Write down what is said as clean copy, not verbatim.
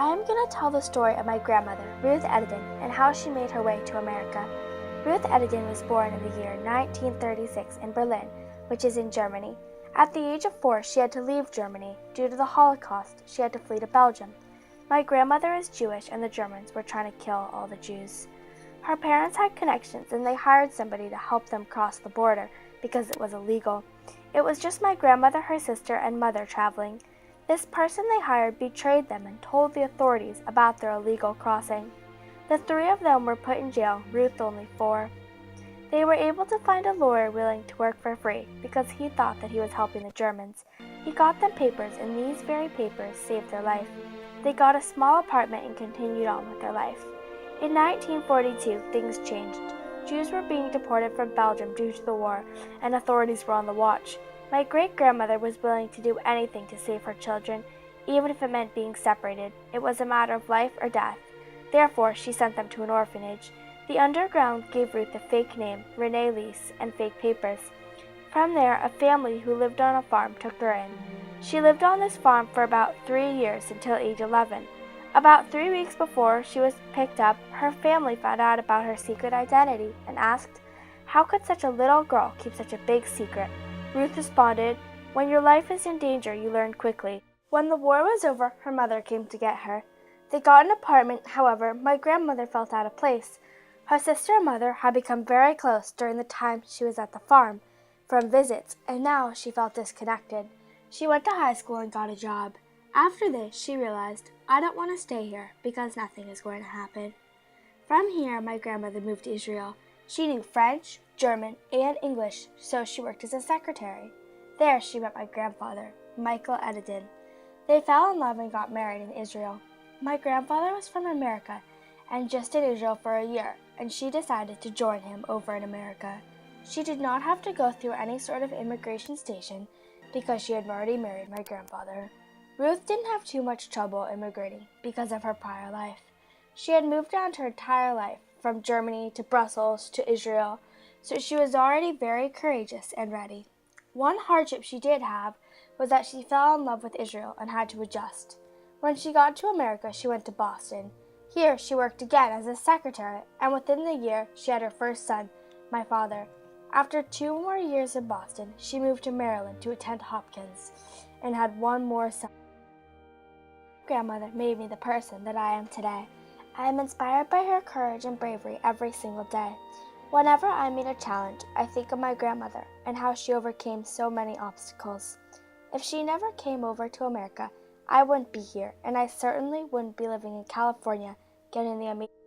I am going to tell the story of my grandmother, Ruth Edidin, and how she made her way to America. Ruth Edidin was born in the year 1936 in Berlin, which is in Germany. At the age of 4, she had to leave Germany. Due to the Holocaust, she had to flee to Belgium. My grandmother is Jewish, and the Germans were trying to kill all the Jews. Her parents had connections, and they hired somebody to help them cross the border because it was illegal. It was just my grandmother, her sister, and mother traveling. This person they hired betrayed them and told the authorities about their illegal crossing. The 3 of them were put in jail, Ruth only 4. They were able to find a lawyer willing to work for free because he thought that he was helping the Germans. He got them papers, and these very papers saved their life. They got a small apartment and continued on with their life. In 1942, things changed. Jews were being deported from Belgium due to the war, and authorities were on the watch. My great-grandmother was willing to do anything to save her children, even if it meant being separated. It was a matter of life or death. Therefore, she sent them to an orphanage. The underground gave Ruth a fake name, Renee Lease, and fake papers. From there, a family who lived on a farm took her in. She lived on this farm for about 3 years until age 11. About 3 weeks before she was picked up, her family found out about her secret identity and asked, "How could such a little girl keep such a big secret?" Ruth responded, "When your life is in danger, you learn quickly." When the war was over, her mother came to get her. They got an apartment. However, my grandmother felt out of place. Her sister and mother had become very close during the time she was at the farm from visits, and now she felt disconnected. She went to high school and got a job. After this, she realized, "I don't want to stay here because nothing is going to happen." From here, my grandmother moved to Israel. She knew French, German, and English, so she worked as a secretary. There she met my grandfather, Michael Edidin. They fell in love and got married in Israel. My grandfather was from America and just in Israel for a year, and she decided to join him over in America. She did not have to go through any sort of immigration station because she had already married my grandfather. Ruth didn't have too much trouble immigrating because of her prior life. She had moved around her entire life, from Germany to Brussels to Israel, so she was already very courageous and ready. One hardship she did have was that she fell in love with Israel and had to adjust. When she got to America, she went to Boston. Here she worked again as a secretary, and within the year she had her first son, my father. After 2 more years in Boston, she moved to Maryland to attend Hopkins and had 1 more son. My grandmother made me the person that I am today. I am inspired by her courage and bravery every single day. Whenever I meet a challenge, I think of my grandmother and how she overcame so many obstacles. If she never came over to America, I wouldn't be here, and I certainly wouldn't be living in California getting the amazing